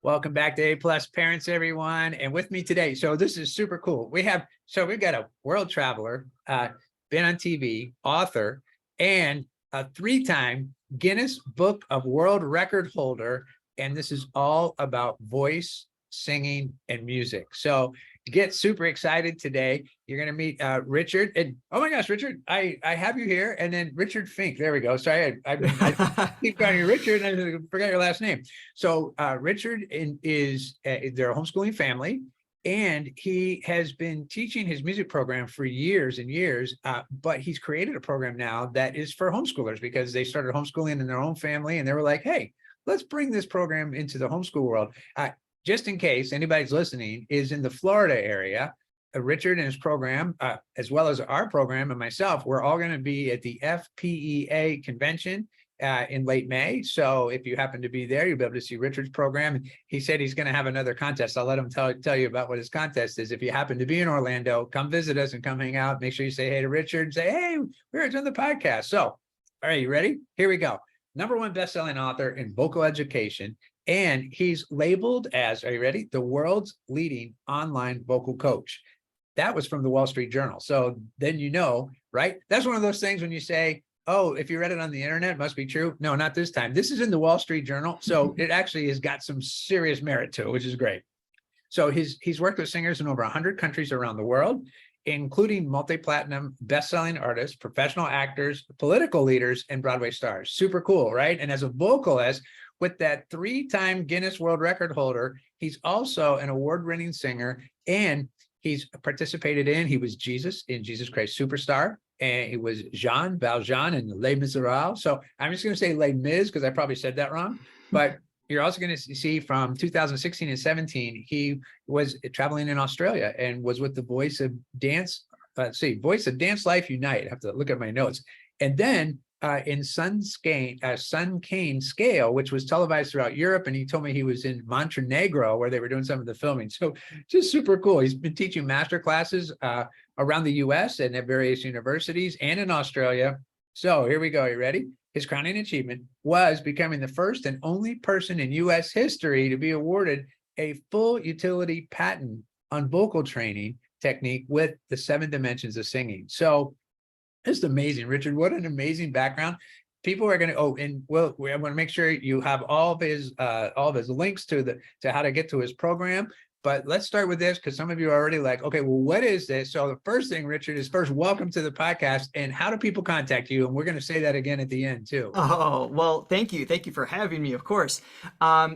Welcome back to A Plus Parents, everyone. And with me today, so this is super cool. We've got a world traveler, been on TV, author, and a 3-time Guinness Book of World Record holder. And this is all about voice, singing, and music. So get super excited today. You're going to meet Richard. And oh my gosh, Richard, I have you here. And then Richard Fink. There we go. Sorry, I keep calling you Richard and I forgot your last name. So Richard is they're a homeschooling family. And he has been teaching his music program for years and years, but he's created a program now that is for homeschoolers because they started homeschooling in their own family. And they were like, hey, let's bring this program into the homeschool world. Just in case anybody's listening is in the Florida area, Richard and his program, as well as our program and myself, we're all going to be at the FPEA convention in late May. So if you happen to be there, you'll be able to see Richard's program. He said he's going to have another contest. I'll let him tell you about what his contest is. If you happen to be in Orlando, come visit us and come hang out. Make sure you say hey to Richard and say, hey, we're doing the podcast. So, all right, you ready? Here we go. #1 best-selling author in vocal education. And he's labeled as, are you ready? The world's leading online vocal coach. That was from the Wall Street Journal. So then you know, right? That's one of those things when you say, oh, if you read it on the internet, it must be true. No, not this time. This is in the Wall Street Journal. So it actually has got some serious merit to it, which is great. So he's worked with singers in over 100 countries around the world, including multi-platinum best-selling artists, professional actors, political leaders, and Broadway stars. Super cool, right? And as a vocalist, with that 3-time Guinness World Record holder, he's also an award-winning singer, and he's participated he was Jesus in Jesus Christ Superstar, and he was Jean Valjean in Les Miserables. So I'm just going to say Les Mis because I probably said that wrong, but you're also going to see from 2016 and 17, he was traveling in Australia and was with the Voice of Dance. Voice of Dance Life Unite. I have to look at my notes. And then in Suncane Skale, which was televised throughout Europe. And he told me he was in Montenegro where they were doing some of the filming. So just super cool. He's been teaching masterclasses around the US and at various universities and in Australia. So here we go. You ready? His crowning achievement was becoming the first and only person in US history to be awarded a full utility patent on vocal training technique with the 7 dimensions of singing. So it's amazing, Richard. What an amazing background. People are going to, I want to make sure you have all of his links to how to get to his program. But let's start with this because some of you are already like, okay, well, what is this? So the first thing, Richard, is first, welcome to the podcast. And how do people contact you? And we're going to say that again at the end too. Oh, well, thank you. Thank you for having me, of course.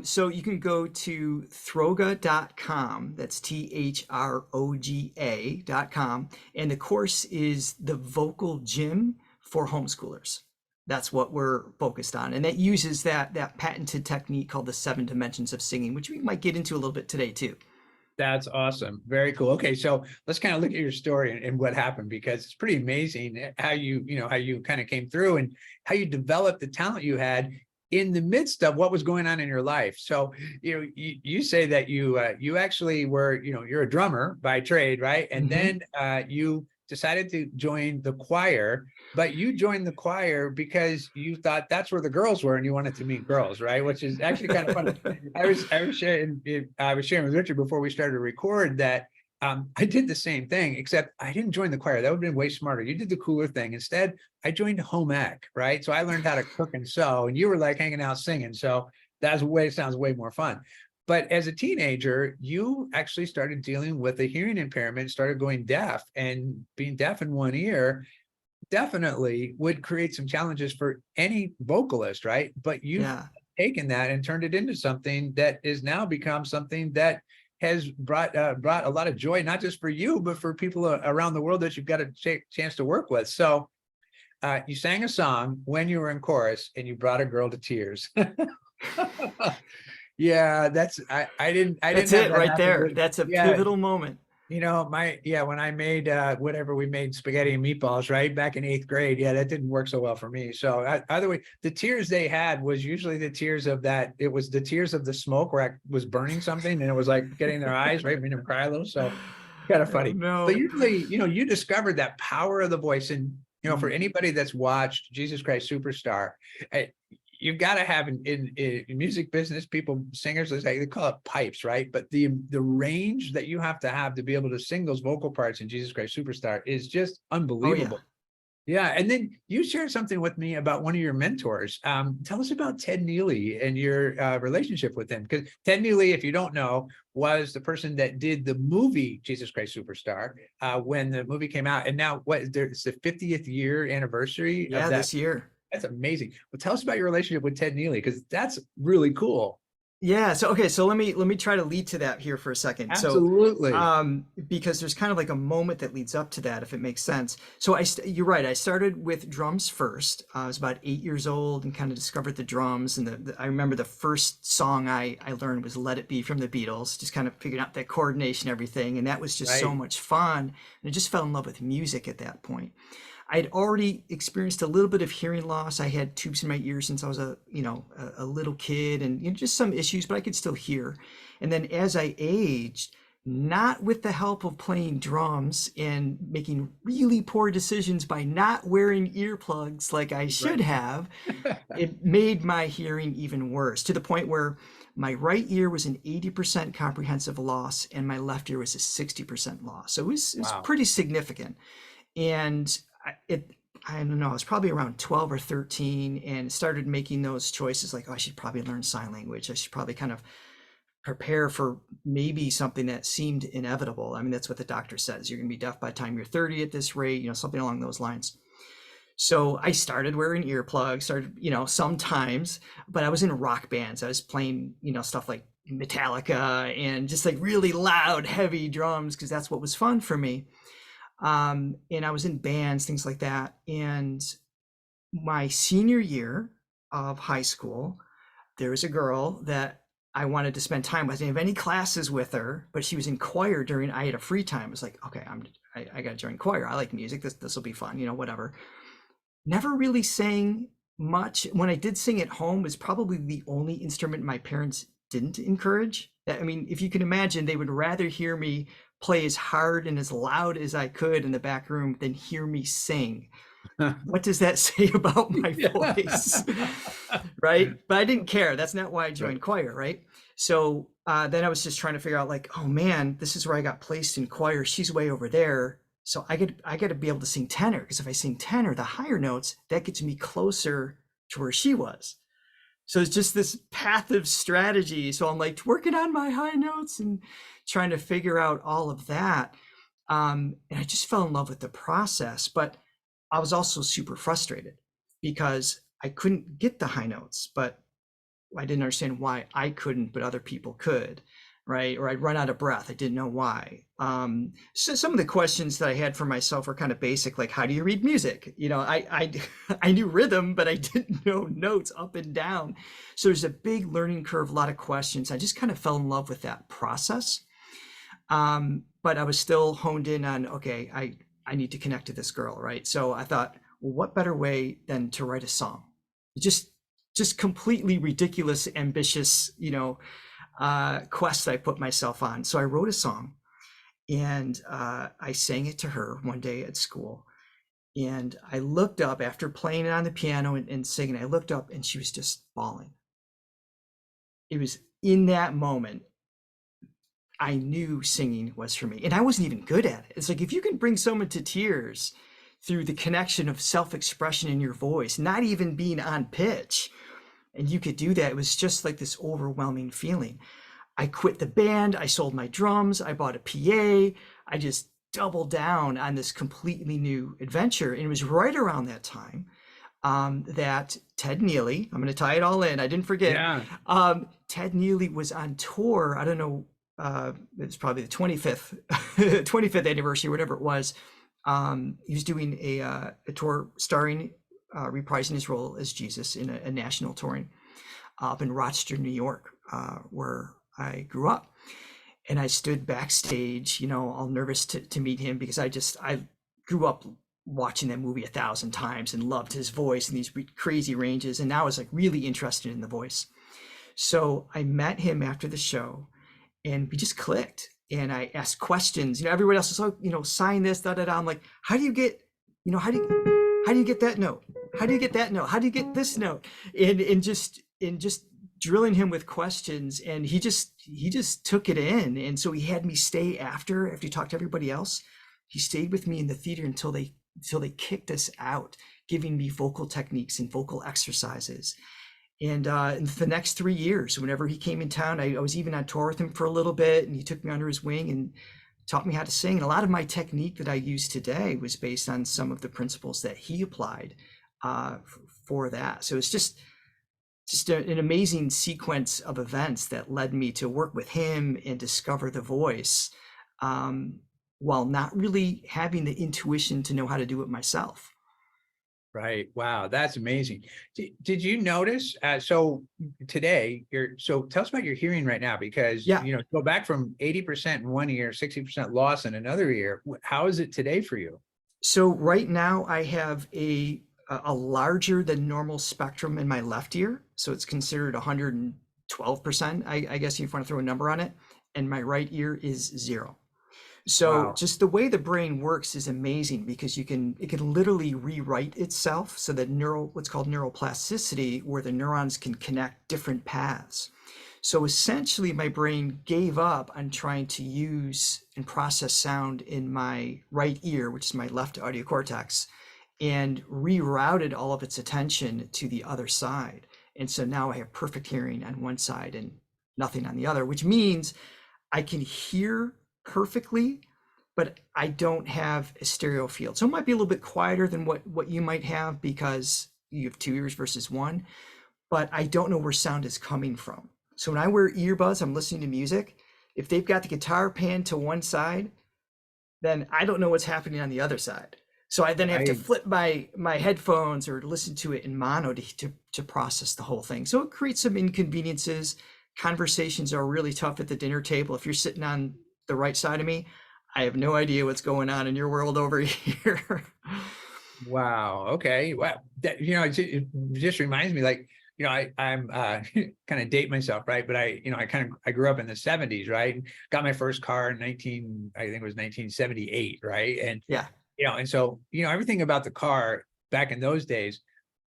So you can go to throga.com. That's THROGA.com. And the course is the Vocal Gym for Homeschoolers. That's what we're focused on. And that uses that patented technique called the 7 dimensions of singing, which we might get into a little bit today too. That's awesome. Very cool. Okay, so let's kind of look at your story and what happened, because it's pretty amazing how you kind of came through and how you developed the talent you had in the midst of what was going on in your life. So, you say that you actually were, you're a drummer by trade, right? And then you decided to join the choir, but you joined the choir because you thought that's where the girls were and you wanted to meet girls, right? Which is actually kind of funny. I was sharing with Richard before we started to record that I did the same thing, except I didn't join the choir. That would have been way smarter. You did the cooler thing. Instead, I joined home ec, right? So I learned how to cook and sew, and you were like hanging out singing. So sounds way more fun. But as a teenager, you actually started dealing with a hearing impairment, started going deaf, and being deaf in one ear definitely would create some challenges for any vocalist, right? But you've taken that and turned it into something that is now become something that has brought a lot of joy, not just for you, but for people around the world that you've got a chance to work with. So you sang a song when you were in chorus and you brought a girl to tears. Yeah, that's it right there. That's a pivotal moment. When I made whatever we made, spaghetti and meatballs, right, back in 8th grade, that didn't work so well for me. So either way, the tears they had was usually the tears of that. It was the tears of the smoke where I was burning something, and it was like getting their eyes, right, made them cry a little. So kind of funny. No. But usually, you discovered that power of the voice, and for anybody that's watched Jesus Christ Superstar, you've got to have in music business, people, singers, they call it pipes, right? But the range that you have to be able to sing those vocal parts in Jesus Christ Superstar is just unbelievable. Yeah, and then you shared something with me about one of your mentors. Tell us about Ted Neely and your relationship with him. Because Ted Neely, if you don't know, was the person that did the movie Jesus Christ Superstar when the movie came out. And now it's the 50th year anniversary of that. This year. That's amazing. Well, tell us about your relationship with Ted Neely, because that's really cool. Yeah. So, okay. So let me try to lead to that here for a second. Absolutely. So, because there's kind of like a moment that leads up to that, if it makes sense. So you're right. I started with drums first. I was about 8 years old and kind of discovered the drums. And I remember the first song I learned was Let It Be from the Beatles, just kind of figuring out that coordination, everything. And that was just so much fun. And I just fell in love with music at that point. I'd already experienced a little bit of hearing loss. I had tubes in my ears since I was a little kid, and just some issues, but I could still hear. And then as I aged, not with the help of playing drums and making really poor decisions by not wearing earplugs like I should have, it made my hearing even worse, to the point where my right ear was an 80% comprehensive loss and my left ear was a 60% loss. So it was pretty significant. And I don't know, I was probably around 12 or 13 and started making those choices like, oh, I should probably learn sign language. I should probably kind of prepare for maybe something that seemed inevitable. I mean, that's what the doctor says. You're going to be deaf by the time you're 30 at this rate, something along those lines. So I started wearing earplugs, sometimes, but I was in rock bands. I was playing, stuff like Metallica and just like really loud, heavy drums, because that's what was fun for me. And I was in bands, things like that. And my senior year of high school, there was a girl that I wanted to spend time with. I didn't have any classes with her, but she was in choir I had a free time. I was like, okay, I got to join choir. I like music. This will be fun, whatever. Never really sang much. When I did sing at home, it was probably the only instrument my parents didn't encourage. I mean, if you can imagine, they would rather hear me play as hard and as loud as I could in the back room than hear me sing. What does that say about my voice? Right? But I didn't care. That's not why I joined choir, right? So then I was just trying to figure out like, oh man, this is where I got placed in choir. She's way over there. So I got to be able to sing tenor, because if I sing tenor, the higher notes, that gets me closer to where she was. So it's just this path of strategy. So I'm like working on my high notes and trying to figure out all of that. And I just fell in love with the process, but I was also super frustrated because I couldn't get the high notes, but I didn't understand why I couldn't, but other people could, right? Or I'd run out of breath. I didn't know why. So some of the questions that I had for myself were kind of basic, like, how do you read music? I knew rhythm, but I didn't know notes up and down. So there's a big learning curve, a lot of questions. I just kind of fell in love with that process. But I was still honed in on, okay, I need to connect to this girl, right? So I thought, well, what better way than to write a song? Just completely ridiculous, ambitious, quest I put myself on. So I wrote a song and I sang it to her one day at school. And I looked up after playing it on the piano and singing, I looked up and she was just bawling. It was in that moment I knew singing was for me, and I wasn't even good at it. It's like, if you can bring someone to tears through the connection of self-expression in your voice, not even being on pitch, and you could do that, it was just like this overwhelming feeling. I quit the band, I sold my drums, I bought a PA, I just doubled down on this completely new adventure. And it was right around that time that Ted Neely, I'm going to tie it all in, I didn't forget, Ted Neely was on tour. I don't know, it was probably the 25th anniversary, whatever it was. He was doing a tour starring, reprising his role as Jesus in a national touring up in Rochester, New York, where I grew up. And I stood backstage, all nervous to meet him, because I grew up watching that movie 1,000 times and loved his voice and these crazy ranges. And now I was like really interested in the voice. So I met him after the show and we just clicked, and I asked questions. Everybody else was like, sign this, da da da. I'm like, how do you get, how do you get that note? How do you get that note? How do you get this note? And just drilling him with questions, and he just took it in. And so he had me stay after he talked to everybody else. He stayed with me in the theater until they kicked us out, giving me vocal techniques and vocal exercises. And for the next 3 years, whenever he came in town, I was even on tour with him for a little bit, and he took me under his wing and taught me how to sing. And a lot of my technique that I use today was based on some of the principles that he applied for that. So it's just an amazing sequence of events that led me to work with him and discover the voice, while not really having the intuition to know how to do it myself. Right. Wow. That's amazing. Did you notice? So today, so tell us about your hearing right now, because, Yeah. Go back from 80% in one ear, 60% loss in another ear. How is it today for you? So right now I have a larger than normal spectrum in my left ear. So it's considered 112%, I guess, if you want to throw a number on it. And my right ear is 0. So Wow. just the way the brain works is amazing, because it can literally rewrite itself, so that what's called neuroplasticity, where the neurons can connect different paths. So essentially my brain gave up on trying to use and process sound in my right ear, which is my left audio cortex, and rerouted all of its attention to the other side. And so now I have perfect hearing on one side and nothing on the other, which means I can hear perfectly, but I don't have a stereo field. So it might be a little bit quieter than what you might have, because you have 2 ears versus 1, but I don't know where sound is coming from. So when I wear earbuds, I'm listening to music. If they've got the guitar panned to one side, then I don't know what's happening on the other side. So I then have to flip my headphones or listen to it in mono to process the whole thing. So it creates some inconveniences. Conversations are really tough at the dinner table. If you're sitting on the right side of me, I have no idea what's going on in your world over here. Wow. Okay. Wow. That, it just reminds me, like, I'm kind of date myself, right? But I grew up in the 70s, right? Got my first car in I think it was 1978, right? And Yeah. and so, everything about the car back in those days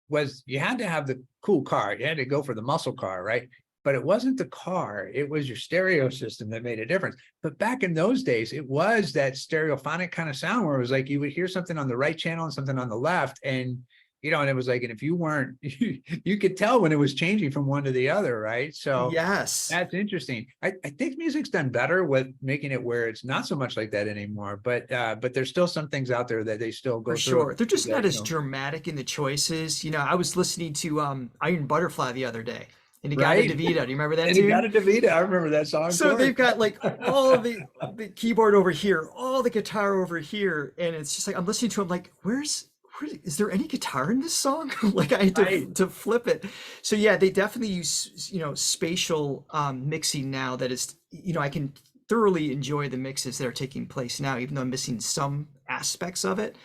was you had to have the cool car. You had to go for the muscle car, right? But it wasn't the car, it was your stereo system that made a difference. But back in those days, it was that stereophonic kind of sound where it was like you would hear something on the right channel and something on the left. And, and it was like, and if you weren't, you could tell when it was changing from one to the other, right? So yes, that's interesting. I think music's done better with making it where it's not so much like that anymore. But there's still some things out there that they still go for through. sure. They're just not as dramatic in the choices. I was listening to Iron Butterfly the other day. And he got a DeVita. Do you remember that? And he got a DeVita. I remember that song. So they've got like all the keyboard over here, all the guitar over here, and it's just like I'm listening to him. Like, is there any guitar in this song? Like I had to flip it. So yeah, they definitely use spatial mixing now. That is, I can thoroughly enjoy the mixes that are taking place now, even though I'm missing some aspects of it.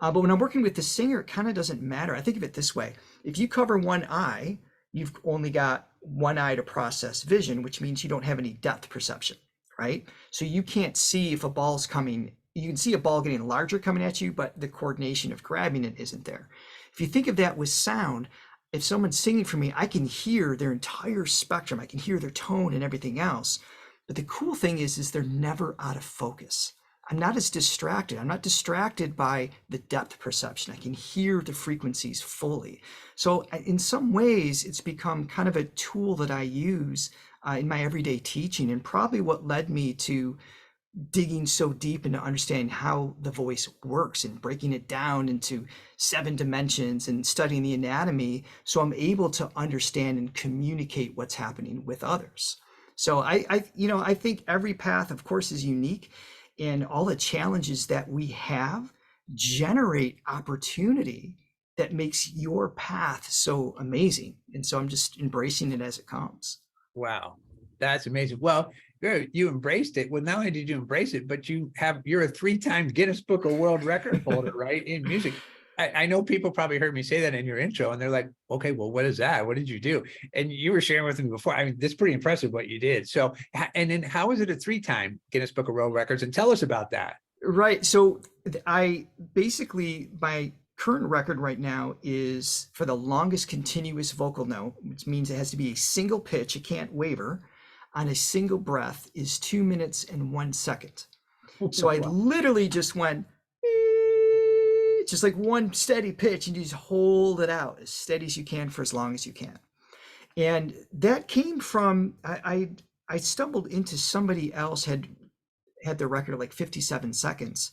But when I'm working with the singer, it kind of doesn't matter. I think of it this way: if you cover one eye, you've only got one eye to process vision, which means you don't have any depth perception, right? So you can't see if a ball's coming. You can see a ball getting larger coming at you, but the coordination of grabbing it isn't there. If you think of that with sound, if someone's singing for me, I can hear their entire spectrum. I can hear their tone and everything else. But the cool thing is they're never out of focus. I'm not as distracted. I'm not distracted by the depth perception. I can hear the frequencies fully. So in some ways, it's become kind of a tool that I use in my everyday teaching, and probably what led me to digging so deep into understanding how the voice works and breaking it down into 7 dimensions and studying the anatomy, so I'm able to understand and communicate what's happening with others. So I think every path, of course, is unique. And all the challenges that we have generate opportunity that makes your path so amazing. And so I'm just embracing it as it comes. Wow, that's amazing. Well, you embraced it. Well, not only did you embrace it, but you're a 3-time Guinness Book of World Record holder, right, in music. I know people probably heard me say that in your intro, and they're like, okay, well, what is that? What did you do? And you were sharing with me before. I mean, that's pretty impressive what you did. So, and then how is it a 3-time Guinness Book of World Records? And tell us about that. Right. So I basically, my current record right now is for the longest continuous vocal note, which means it has to be a single pitch, it can't waver, on a single breath, is 2 minutes and 1 second. So I literally just went, just like one steady pitch, and you just hold it out as steady as you can for as long as you can. And that came from, I stumbled into somebody else had the record of like 57 seconds.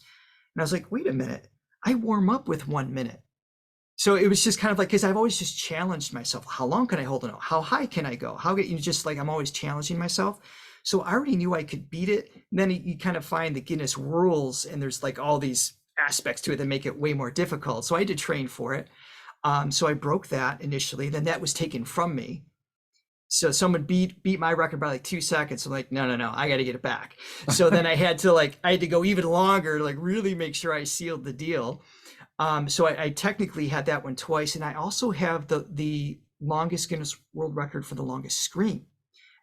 And I was like, wait a minute, I warm up with 1 minute. So it was just kind of like, because I've always just challenged myself. How long can I hold a note? How high can I go? How get you just like, I'm always challenging myself. So I already knew I could beat it. And then you kind of find the Guinness rules, and there's like all these aspects to it that make it way more difficult. So I had to train for it. So I broke that initially. Then that was taken from me. So someone beat my record by like 2 seconds. I'm like, no, I got to get it back. So then I had to go even longer to like really make sure I sealed the deal. So I technically had that one twice, and I also have the longest Guinness World Record for the longest scream,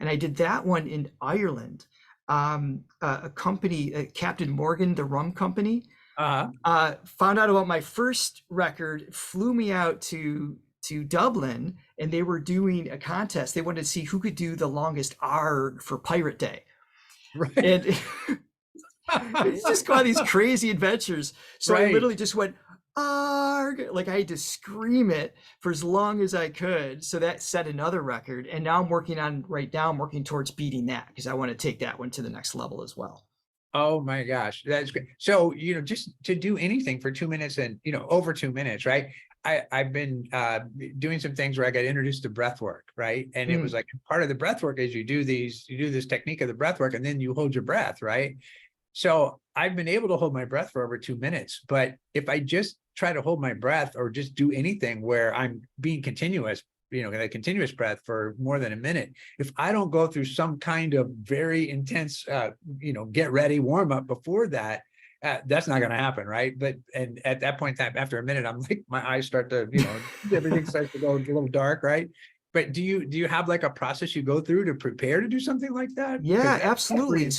and I did that one in Ireland. A company, Captain Morgan, the rum company, found out about my first record, flew me out to Dublin, and they were doing a contest. They wanted to see who could do the longest R for Pirate Day. Right. And it's just go on these crazy adventures. So I literally just went, arg, like I had to scream it for as long as I could. So that set another record. And now I'm working towards beating that, because I want to take that one to the next level as well. Oh my gosh, that's great. So, just to do anything for 2 minutes and, over 2 minutes, right? I've been doing some things where I got introduced to breath work, right? And it was like part of the breath work is you do this technique of the breath work, and then you hold your breath, right? So I've been able to hold my breath for over 2 minutes, but if I just try to hold my breath or just do anything where I'm being continuous, a continuous breath for more than a minute, if I don't go through some kind of very intense, get ready warm up before that, that's not going to happen, right? And at that point in time, after a minute, I'm like, my eyes start to, everything starts to go a little dark, right? But do you have like a process you go through to prepare to do something like that? Yeah, absolutely.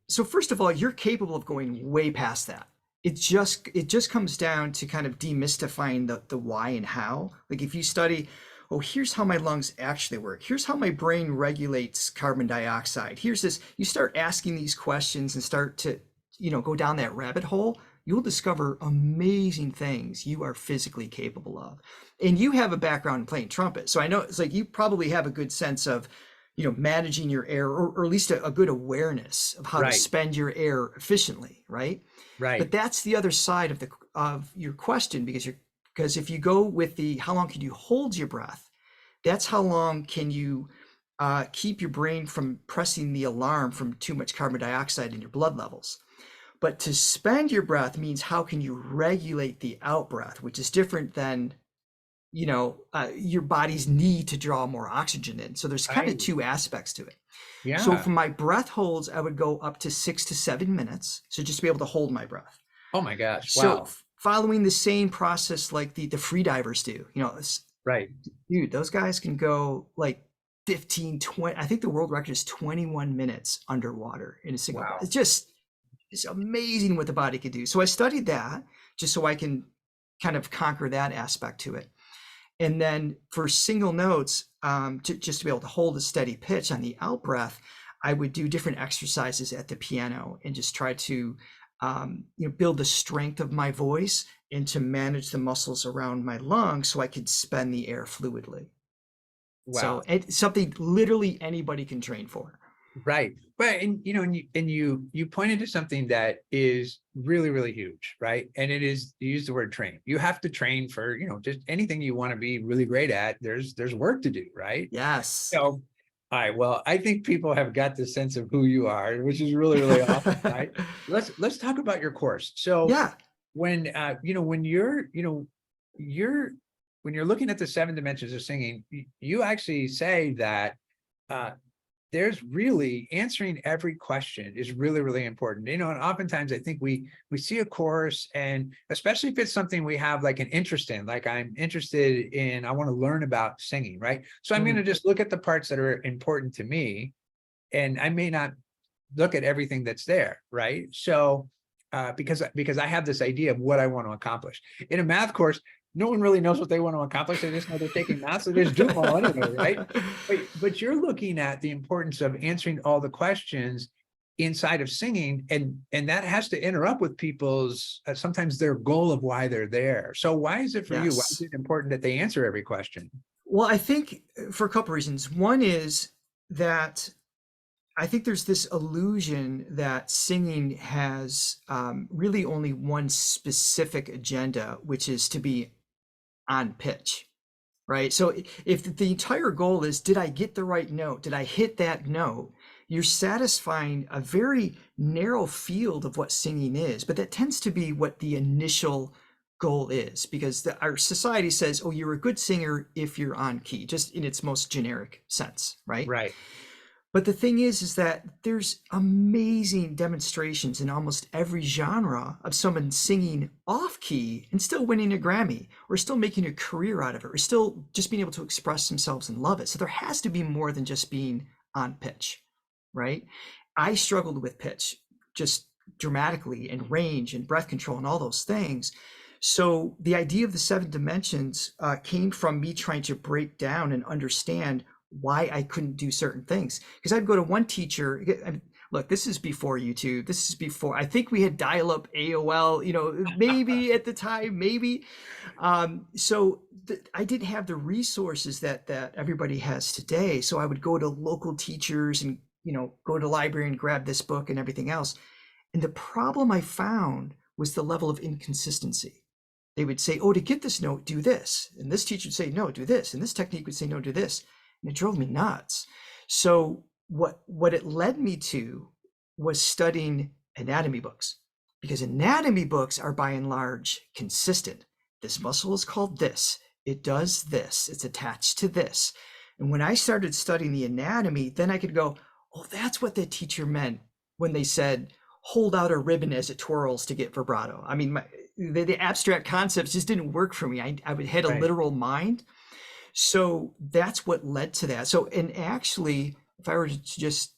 So first of all, you're capable of going way past that. It just comes down to kind of demystifying the why and how. Like if you study, here's how my lungs actually work. Here's how my brain regulates carbon dioxide. Here's this. You start asking these questions and start to, go down that rabbit hole. You'll discover amazing things you are physically capable of. And you have a background in playing trumpet. So I know it's like you probably have a good sense of, managing your air, or at least a good awareness of how to spend your air efficiently, right? Right. But that's the other side of your question, because if you go with how long can you hold your breath, that's how long can you keep your brain from pressing the alarm from too much carbon dioxide in your blood levels. But to spend your breath means how can you regulate the out breath, which is different than your body's need to draw more oxygen in. So there's kind of two aspects to it. Yeah. So for my breath holds, I would go up to 6 to 7 minutes. So just to be able to hold my breath. Oh my gosh. So Wow. following the same process like the free divers do, right. Dude, those guys can go like 15, 20, I think the world record is 21 minutes underwater in a single breath. It's amazing what the body can do. So I studied that just so I can kind of conquer that aspect to it. And then for single notes, just to be able to hold a steady pitch on the out breath, I would do different exercises at the piano and just try to build the strength of my voice and to manage the muscles around my lungs so I could spend the air fluidly. Wow. So it's something literally anybody can train for. Right. But you pointed to something that is really, really huge, right? And it is, you use the word train. You have to train for, just anything you want to be really great at. There's work to do, right? Yes. So, all right. Well, I think people have got the sense of who you are, which is really, really awesome, right? Let's talk about your course. So when you're looking at the 7 dimensions of singing, you actually say that there's really answering every question is really, really important. And oftentimes I think we see a course, and especially if it's something we have like an interest in, like I'm interested in, I want to learn about singing, right? So I'm going to just look at the parts that are important to me, and I may not look at everything that's there, right? So because I have this idea of what I want to accomplish. In a math course, no one really knows what they want to accomplish. They just know they're taking math, so they just do them all anyway, right? But you're looking at the importance of answering all the questions inside of singing, and that has to interrupt with people's sometimes their goal of why they're there. So why is it for you? Why is it important that they answer every question? Well, I think for a couple reasons. One is that I think there's this illusion that singing has really only one specific agenda, which is to be on pitch, right? So if the entire goal is, did I get the right note? Did I hit that note? You're satisfying a very narrow field of what singing is, but that tends to be what the initial goal is, because our society says, oh, you're a good singer if you're on key, just in its most generic sense, right? Right. But the thing is that there's amazing demonstrations in almost every genre of someone singing off key and still winning a Grammy, or still making a career out of it, or still just being able to express themselves and love it. So there has to be more than just being on pitch, right? I struggled with pitch just dramatically, and range and breath control and all those things. So the idea of the 7 dimensions came from me trying to break down and understand why I couldn't do certain things. Because I'd go to one teacher, look, this is before YouTube. This is before, I think we had dial-up AOL, maybe at the time, maybe. So I didn't have the resources that everybody has today. So I would go to local teachers and, go to the library and grab this book and everything else. And the problem I found was the level of inconsistency. They would say, oh, to get this note, do this. And this teacher would say, no, do this. And this technique would say, no, do this. And it drove me nuts. So what it led me to was studying anatomy books, because anatomy books are by and large consistent. This muscle is called this. It does this. It's attached to this. And when I started studying the anatomy, then I could go, oh, that's what the teacher meant when they said, hold out a ribbon as it twirls to get vibrato. I mean, the abstract concepts just didn't work for me. I had a literal mind. So that's what led to that. So, and actually, if I were to just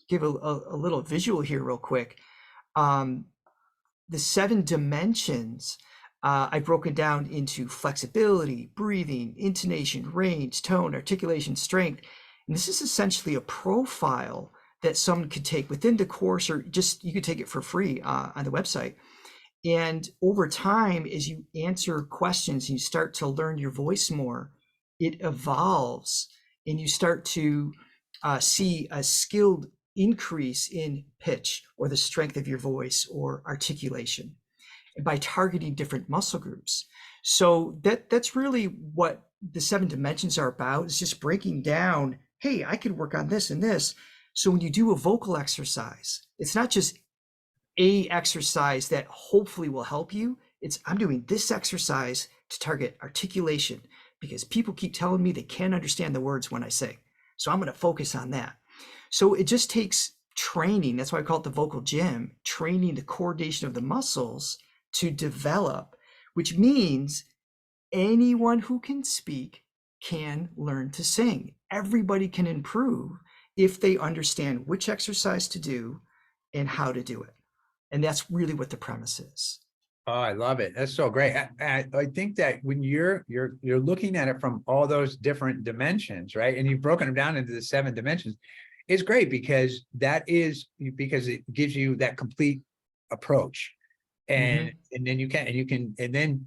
give a little visual here real quick, the 7 dimensions, I've broken down into flexibility, breathing, intonation, range, tone, articulation, strength. And this is essentially a profile that someone could take within the course, or just, you could take it for free on the website. And over time, as you answer questions and you start to learn your voice more, it evolves, and you start to see a skilled increase in pitch, or the strength of your voice, or articulation, by targeting different muscle groups. So that's really what the 7 dimensions are about, is just breaking down, hey, I could work on this and this. So when you do a vocal exercise, it's not just a exercise that hopefully will help you. It's, I'm doing this exercise to target articulation, because people keep telling me they can't understand the words when I sing. So I'm going to focus on that. So it just takes training. That's why I call it the vocal gym, training the coordination of the muscles to develop, which means anyone who can speak can learn to sing. Everybody can improve if they understand which exercise to do and how to do it. And that's really what the premise is. Oh, I love it. That's so great. I think that when you're looking at it from all those different dimensions, right? And you've broken them down into the 7 dimensions, it's great, because because it gives you that complete approach. And and then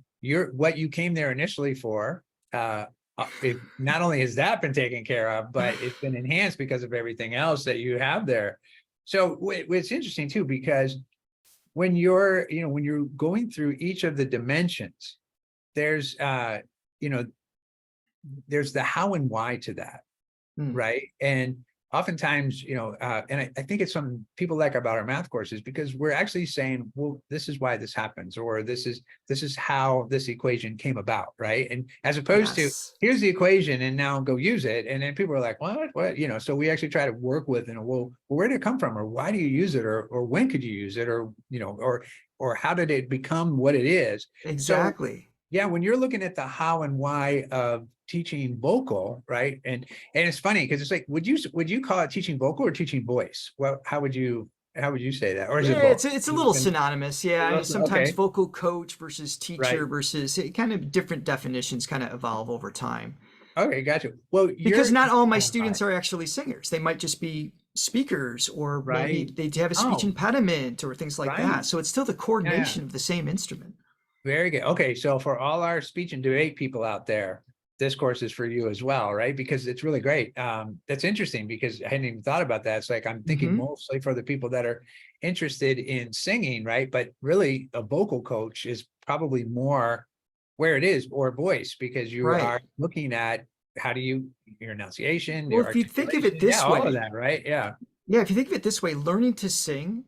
what you came there initially for, not only has that been taken care of, but it's been enhanced because of everything else that you have there. So it's interesting too, because when you're going through each of the dimensions, there's there's the how and why to that, right? And oftentimes, and I think it's something people like about our math courses, because we're actually saying, well, this is why this happens, or this is how this equation came about, right? And as opposed to, here's the equation and now go use it. And then people are like, what, so we actually try to work with, well, where did it come from? Or why do you use it? Or when could you use it? Or, or how did it become what it is? Exactly. So, yeah, when you're looking at the how and why of teaching vocal, right? And it's funny, because it's like, would you call it teaching vocal or teaching voice? Well, how would you How would you say that? Or is it Yeah, both? it's a little synonymous. Yeah, I mean, sometimes Okay, vocal coach versus right. teacher versus kind of different definitions kind of evolve over time. Okay, gotcha. Well, Because you're not all my oh, go ahead. students are actually singers. They might just be speakers, or maybe Right. they have a speech Oh, impediment or things like right. that. So it's still the Yeah, yeah. coordination of the same instrument. Very good. Okay, so for all our speech and debate people out there, this course is for you as well, right? Because it's really great. That's interesting because I hadn't even thought about that. It's like I'm thinking Hmm. mostly for the people that are interested in singing, right? But really, a vocal coach is probably more where it is, or voice, because you Right. are looking at how do you your enunciation, Well, your if you think of it articulation, yeah, this all of way, that, right? Yeah, yeah, if you think of it this way, learning to sing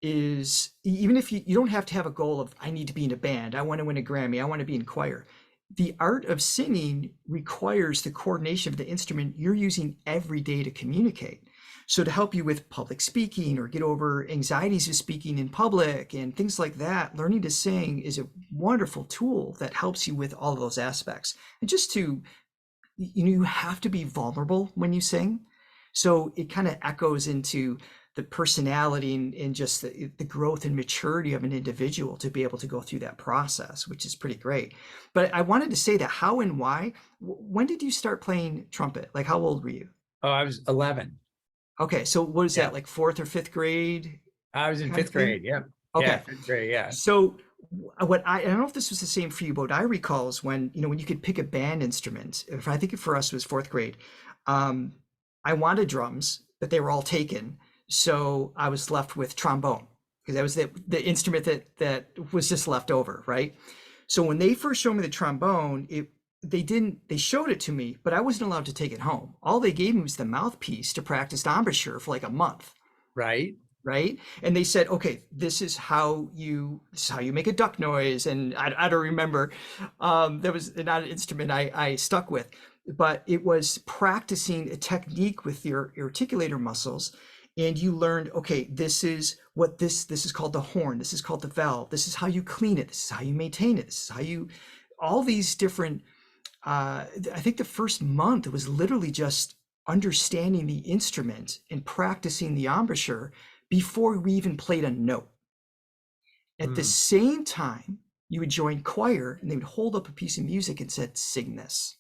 is, even if you don't have to have a goal of, I need to be in a band, I want to win a Grammy, I want to be in choir. The art of singing requires the coordination of the instrument you're using every day to communicate. So to help you with public speaking or get over anxieties of speaking in public and things like that, learning to sing is a wonderful tool that helps you with all of those aspects. And just to, you have to be vulnerable when you sing. So it kind of echoes into the personality and just the growth and maturity of an individual to be able to go through that process, which is pretty great. But I wanted to say that how and why, when did you start playing trumpet? Like, how old were you? oh, I was 11. Okay, so what is Yeah, that, like fourth or fifth grade I was in kind of fifth thing? grade. Yeah, yeah, Okay, fifth grade. Yeah. so what I don't know if this was the same for you, but what I recall is when, when you could pick a band instrument. If I think for us it was fourth grade, um, I wanted drums, but they were all taken. So I was left with trombone because that was the instrument that was just left over, right? So when they first showed me the trombone, they showed it to me, but I wasn't allowed to take it home. All they gave me was the mouthpiece to practice embouchure for like a month, Right. right? And they said, okay, this is how you make a duck noise. And I don't remember. That was not an instrument I stuck with, but it was practicing a technique with your articulator muscles. And you learned, okay, this is what this is called the horn. This is called the valve. This is how you clean it. This is how you maintain it. This is how you, all these different, I think the first month it was literally just understanding the instrument and practicing the embouchure before we even played a note. At the Mm. same time, you would join choir and they would hold up a piece of music and said, sing this.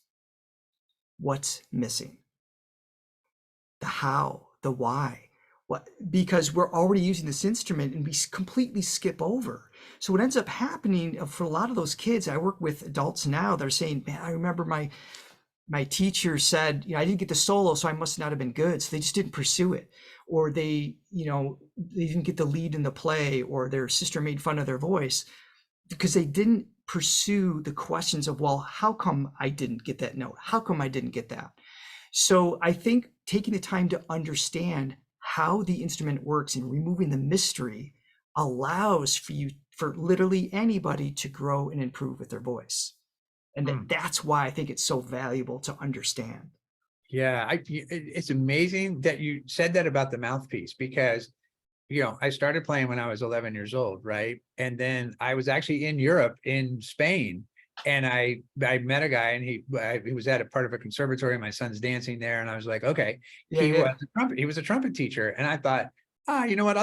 What's missing? The how, the why. What? Because we're already using this instrument and we completely skip over. So what ends up happening for a lot of those kids, I work with adults now, they're saying, man, I remember my teacher said, I didn't get the solo, so I must not have been good. So they just didn't pursue it. Or they didn't get the lead in the play, or their sister made fun of their voice because they didn't pursue the questions of, well, how come I didn't get that note? How come I didn't get that? So I think taking the time to understand how the instrument works and removing the mystery allows for literally anybody to grow and improve with their voice. And Mm. that's why I think it's so valuable to understand. Yeah, it's amazing that you said that about the mouthpiece because, I started playing when I was 11 years old, right? And then I was actually in Europe, in Spain, and I met a guy, and he was at a part of a conservatory. My son's dancing there, and I was like, okay, Yeah, yeah. he was a trumpet teacher, and I thought, you know what?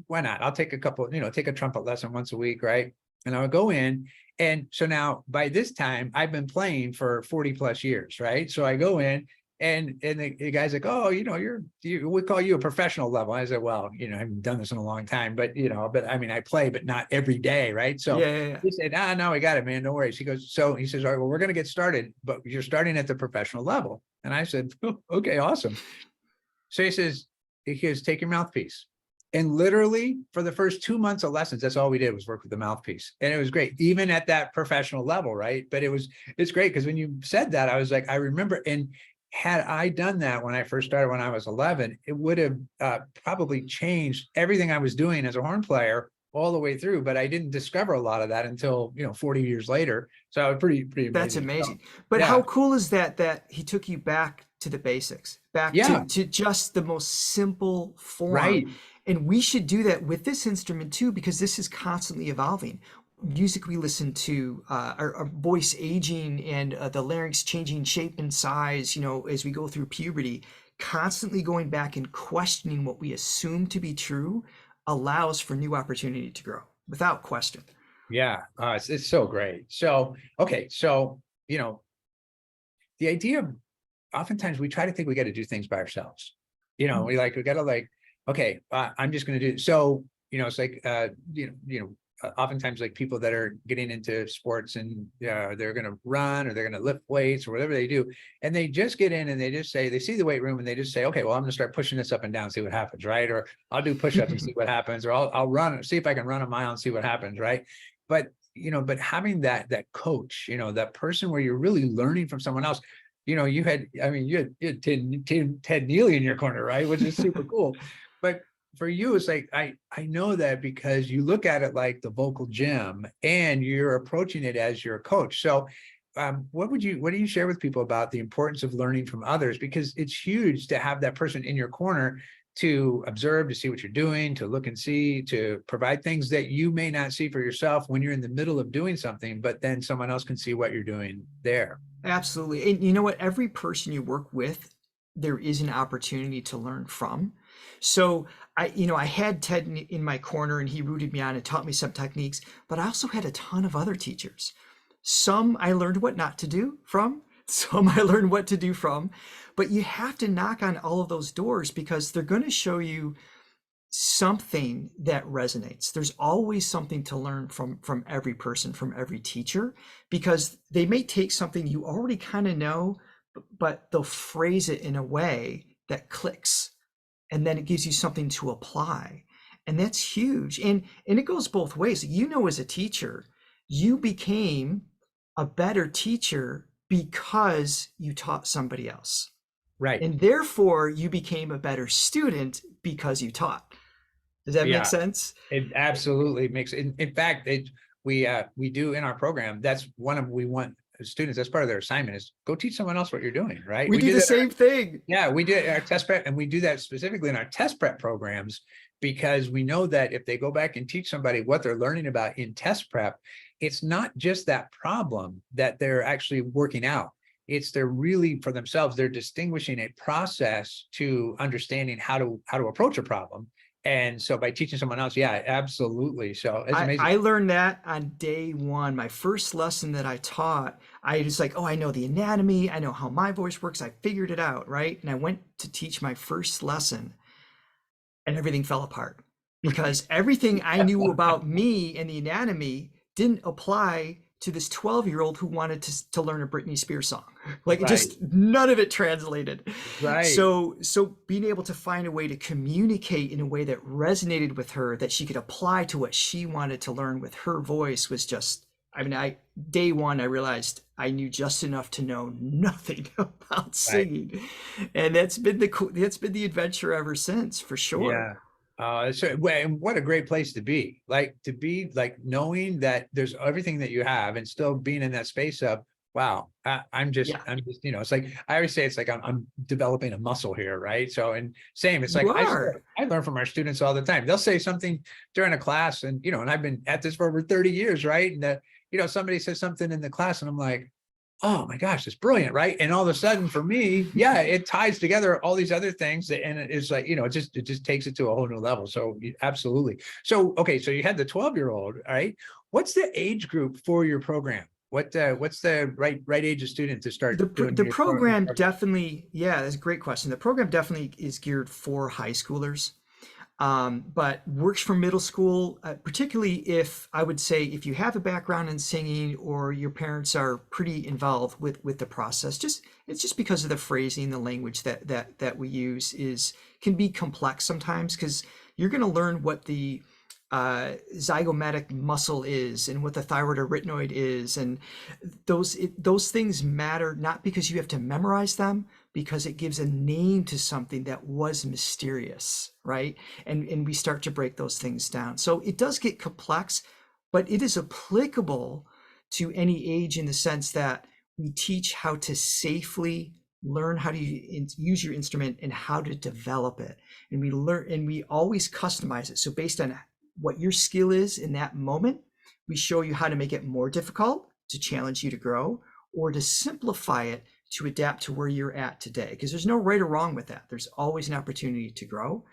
Why not? I'll take a couple, take a trumpet lesson once a week, right? And I would go in. And so now by this time, I've been playing for 40 plus years, right? So I go in and the guy's like, oh, we call you a professional level. I said, well, I haven't done this in a long time, but I mean, I play, but not every day, right? So Yeah, yeah, yeah. he said, no, we got it, man. No worries. He says, all right, well, we're going to get started, but you're starting at the professional level. And I said, oh, okay, awesome. So he goes, take your mouthpiece. And literally for the first 2 months of lessons, that's all we did was work with the mouthpiece. And it was great, even at that professional level, right? But it's great because when you said that, I was like, I remember. And had I done that when I first started, when I was 11, it would have probably changed everything I was doing as a horn player all the way through. But I didn't discover a lot of that until, 40 years later. So it was pretty That's amazing. So, amazing. But yeah. how cool is that he took you back to the basics, back Yeah. to just the most simple form. Right. And we should do that with this instrument too, because this is constantly evolving. Music we listen to, our voice aging and the larynx changing shape and size, as we go through puberty, constantly going back and questioning what we assume to be true allows for new opportunity to grow without question. Yeah, it's so great. So, okay, so, the idea of oftentimes we try to think we got to do things by ourselves. We got to okay, I'm just going to do so. It's like oftentimes like people that are getting into sports and they're going to run or they're going to lift weights or whatever they do, and they just get in and they just say they see the weight room and they just say, okay, well, I'm going to start pushing this up and down, see what happens, right? Or I'll do push-ups and see what happens, or I'll run, see if I can run a mile and see what happens, right? But but having that coach, that person where you're really learning from someone else. You had Ted Neely in your corner, right? Which is super cool. But for you, it's like, I know that because you look at it like the vocal gym and you're approaching it as your coach. So what do you share with people about the importance of learning from others? Because it's huge to have that person in your corner to observe, to see what you're doing, to look and see, to provide things that you may not see for yourself when you're in the middle of doing something, but then someone else can see what you're doing there. Absolutely. And you know what? Every person you work with, there is an opportunity to learn from. So I had Ted in my corner and he rooted me on and taught me some techniques, but I also had a ton of other teachers. Some I learned what not to do from, some I learned what to do from, but you have to knock on all of those doors because they're going to show you something that resonates. There's always something to learn from every person, from every teacher, because they may take something you already kind of know, but they'll phrase it in a way that clicks, and then it gives you something to apply. And that's huge. And it goes both ways. As a teacher, you became a better teacher because you taught somebody else. Right. And therefore you became a better student because you taught. Does that make sense? It absolutely makes. In fact, we do in our program. That's we want students. That's part of their assignment is go teach someone else what you're doing. Right. We do the same thing. Yeah, we do our test prep, and we do that specifically in our test prep programs because we know that if they go back and teach somebody what they're learning about in test prep, it's not just that problem that they're actually working out. It's they're really for themselves. They're distinguishing a process to understanding how to approach a problem. And so by teaching someone else, yeah, absolutely. So it's amazing. I learned that on day one. My first lesson that I taught, I was like, oh, I know the anatomy. I know how my voice works. I figured it out, right? And I went to teach my first lesson and everything fell apart because everything I knew about me and the anatomy didn't apply to this 12-year-old who wanted to learn a Britney Spears song. Like just none of it translated. Right. So being able to find a way to communicate in a way that resonated with her, that she could apply to what she wanted to learn with her voice was just, day one, I realized I knew just enough to know nothing about singing. And that's been the adventure ever since, for sure. Yeah. So what a great place to be knowing that there's everything that you have and still being in that space of, wow, I'm just, it's like, I always say, it's like, I'm developing a muscle here. Right. So, and same, it's like, I learn from our students all the time. They'll say something during a class and, and I've been at this for over 30 years. Right. And somebody says something in the class and I'm like, oh my gosh, it's brilliant, right? And all of a sudden for me, it ties together all these other things and it's like, it just takes it to a whole new level. So absolutely. So, okay. So you had the 12-year-old, all right? What's the age group for your program? What's the right age of student to start? The program definitely, that's a great question. The program definitely is geared for high schoolers. But works for middle school, particularly if you have a background in singing or your parents are pretty involved with the process. It's just because of the phrasing, the language that we use can be complex sometimes because you're going to learn what the zygomatic muscle is and what the thyroidarytenoid is, and those things matter not because you have to memorize them, because it gives a name to something that was mysterious, right? And we start to break those things down. So it does get complex, but it is applicable to any age in the sense that we teach how to safely learn how to use your instrument and how to develop it. And we always customize it. So based on what your skill is in that moment, we show you how to make it more difficult to challenge you to grow, or to simplify it to adapt to where you're at today, because there's no right or wrong with that. There's always an opportunity to grow.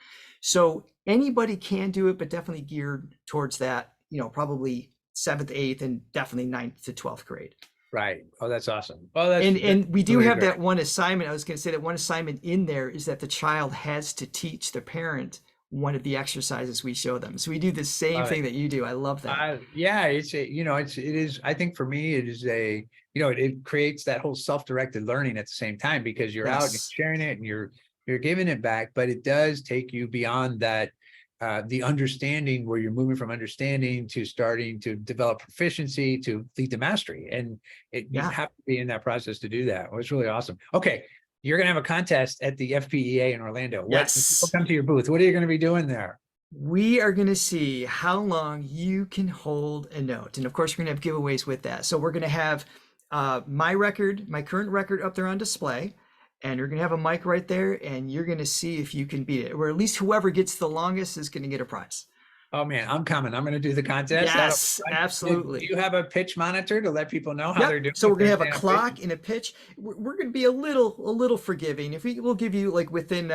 So anybody can do it, but definitely geared towards that, probably 7th, 8th, and definitely 9th to 12th grade. Right. Oh, that's awesome. Oh, that's And we do really have great. that one assignment. I was going to say that one assignment in there is that the child has to teach the parent one of the exercises we show them. So we do the same thing that you do. I love that. Yeah, it is, I think for me, it is it creates that whole self-directed learning at the same time, because you're out and Yes. sharing it and you're giving it back, but it does take you beyond that, the understanding, where you're moving from understanding to starting to develop proficiency to lead to mastery. And you have to be in that process to do that. Well, it's really awesome. Okay. You're going to have a contest at the FPEA in Orlando. Yes. People come to your booth. What are you going to be doing there? We are going to see how long you can hold a note. And of course, we're going to have giveaways with that. So we're going to have my current record up there on display. And you're going to have a mic right there. And you're going to see if you can beat it. Or at least whoever gets the longest is going to get a prize. Oh man, I'm coming. I'm going to do the contest. Yes, absolutely. Do you have a pitch monitor to let people know how they're doing? So we're going to have a clock and a pitch. We're going to be a little forgiving. We'll give you like within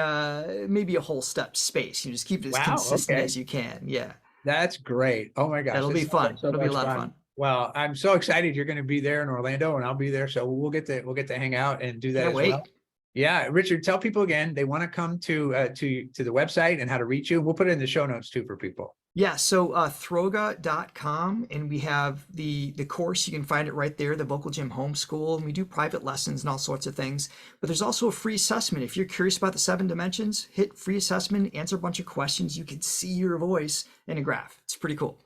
maybe a whole step space. You just keep it as consistent as you can. Yeah. That's great. Oh my gosh. That'll be fun. It'll be a lot of fun. Well, I'm so excited you're going to be there in Orlando, and I'll be there. So we'll get to hang out and do that as well. Yeah, Richard, tell people again, they want to come to the website and how to reach you. We'll put it in the show notes too for people. Yeah, so Throga.com, and we have the course. You can find it right there, the Vocal Gym Homeschool, and we do private lessons and all sorts of things. But there's also a free assessment. If you're curious about the 7 dimensions, hit free assessment, answer a bunch of questions. You can see your voice in a graph. It's pretty cool.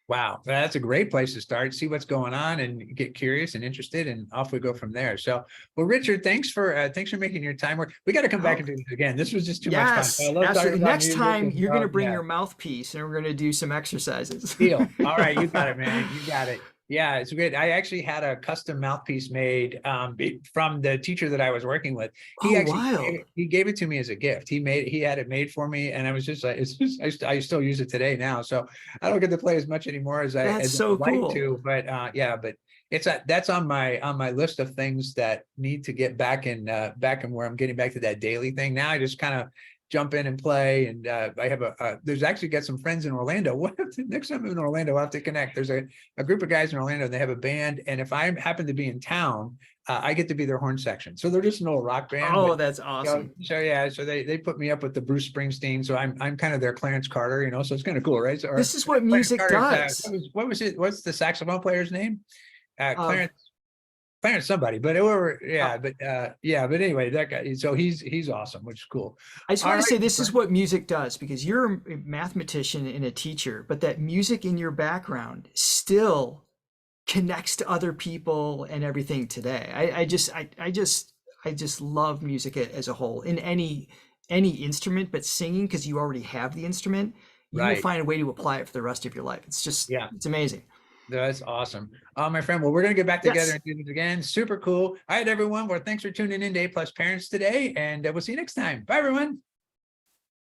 Wow, that's a great place to start. See what's going on and get curious and interested, and off we go from there. So, well, Richard, thanks for making your time work. We got to come back and do this again. This was just too much fun. Absolutely. Next time you're going to bring your mouthpiece, and we're going to do some exercises. Deal. All right, you got it, man. You got it. Yeah, it's good. I actually had a custom mouthpiece made from the teacher that I was working with. He gave it to me as a gift. He had it made for me, and I was just like, I still use it today now. So I don't get to play as much anymore as I'd like to. But but that's on my list of things that need to get back in where I'm getting back to that daily thing. Now I just kind of jump in and play, and I have there's actually got some friends in Orlando. Next time I'm in Orlando, I'll have to connect. There's a group of guys in Orlando, and they have a band, and if I happen to be in town, I get to be their horn section. So they're just an old rock band. Oh, that's awesome. So they put me up with the Bruce Springsteen, so I'm kind of their Clarence Carter, so it's kind of cool, right? So, this is what music does. What was it? What's the saxophone player's name? Clarence somebody, but but anyway, that guy, so he's awesome, which is cool. I just want to say this is what music does, because you're a mathematician and a teacher, but that music in your background still connects to other people and everything today. I just love music as a whole, in any instrument, but singing, because you already have the instrument, you will find a way to apply it for the rest of your life. It's just it's amazing. That's awesome. My friend, well, we're going to get back together and do this again. Super cool. All right, everyone. Well, thanks for tuning in to A+ Parents today, and we'll see you next time. Bye, everyone.